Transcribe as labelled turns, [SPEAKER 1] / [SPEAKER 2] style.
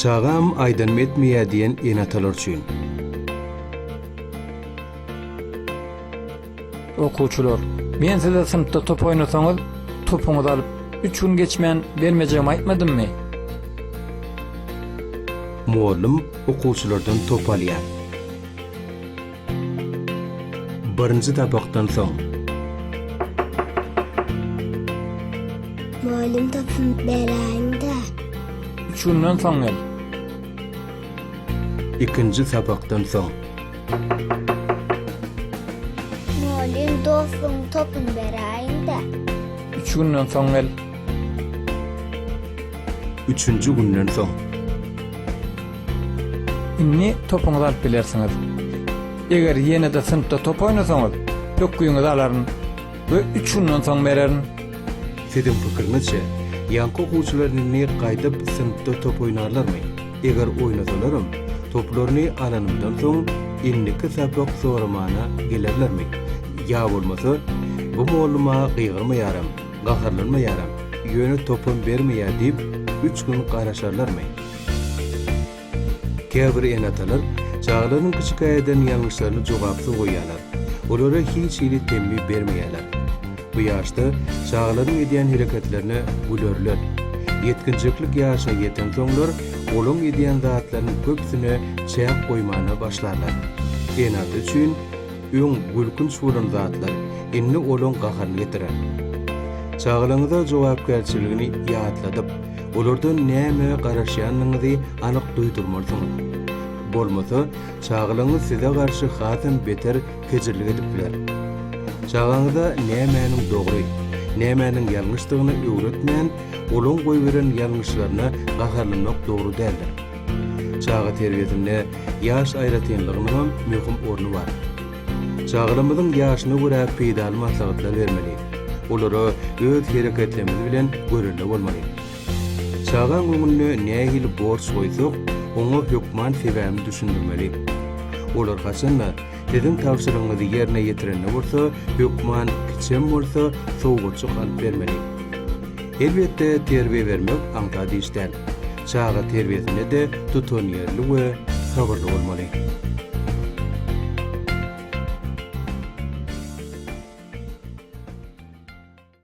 [SPEAKER 1] Çağam aydan metmeye diyen enatalar üçün.
[SPEAKER 2] Okuwçular, men size sınıfta top oynasaňyz, topuňyzy alyp 3 gün geçmän bermejegimi aýtmadymmy?
[SPEAKER 1] Muallim okuwçylardan top alýar. Birinji tabakdan soň
[SPEAKER 3] Muallim topun beräňde.
[SPEAKER 2] 3 günden soň gel.
[SPEAKER 1] ikinji tabakdan soň
[SPEAKER 3] Muallim topun beräňde.
[SPEAKER 2] 3 günden soň gel.
[SPEAKER 1] üçüncü günden soň
[SPEAKER 2] Inni topuňyzy alyp bilersiňiz. Eger ýene-de sınıfta top oynasaňyz, pöküňizi alaryn we 3 günden soň bererin.
[SPEAKER 1] Sizin pikiriňizçe, ýanky okuwçylar ne gaýdyp sınıfta top oýnarlarmy? Eger oýnasalarym, toplaryny alanymdan soň inniki sabak soramana gelerlermi? Ya bolmasa, bu muallima gygyrmaýaram, gaharlanmaýaram, ýöne topum bermeýär diýip 3 gün garaşarlarmy? Käbir enatalar çağlaryň kiçikaýdan ýalňyşlaryny jogapsy goýýarlar. Olara hiç ýyly temmi bermeýärler. Bu ýaşda çağlaryň edýän hereketlerini gülörler. Yetkinjiklik ýaşyna ýeten soňlar olaň edýän zatlaryň köpsini çäk goýmana başlarlar. Enat üçin öň gülkünç bolan zatlar inni olaň gaharyny getirer. Çağlaryňyza jogapkärçiligini ýatladyp, olardan näme garaşýanyňyzy anyk duýdurmalsyňyz. Bolmasa, çağlaryňyz size garşy hasam beter kejirlik edip biler. Çağlaryňyza nämenin dogry, nämenin ýalňyşdygyny öwretmän, olaň goýberen ýalňyşlaryna gaharlanmak dogry däldir. Çağa terbiýesinde ýaş aýratynlygynyň möhüm orny bar. Çağlarymyzyň ýaşyna görä peýdaly maslahatlar bermeli. Olara öz hereketlerimiz bilen görürle bolmaly. Çağan öňüne nähil borç goýsak, oňa hökman sebäbini düşündirmeli. Olar haçanda sizin tawşyryňyzy ýerine ýetirende bolsa, hökman kiçem bolsa, sowgatçy alyp bermeli. Elbetde terbiýe bermek aňta diýişden. Çağa terbiýesinde de tutanýarly we sabrly bolmaly.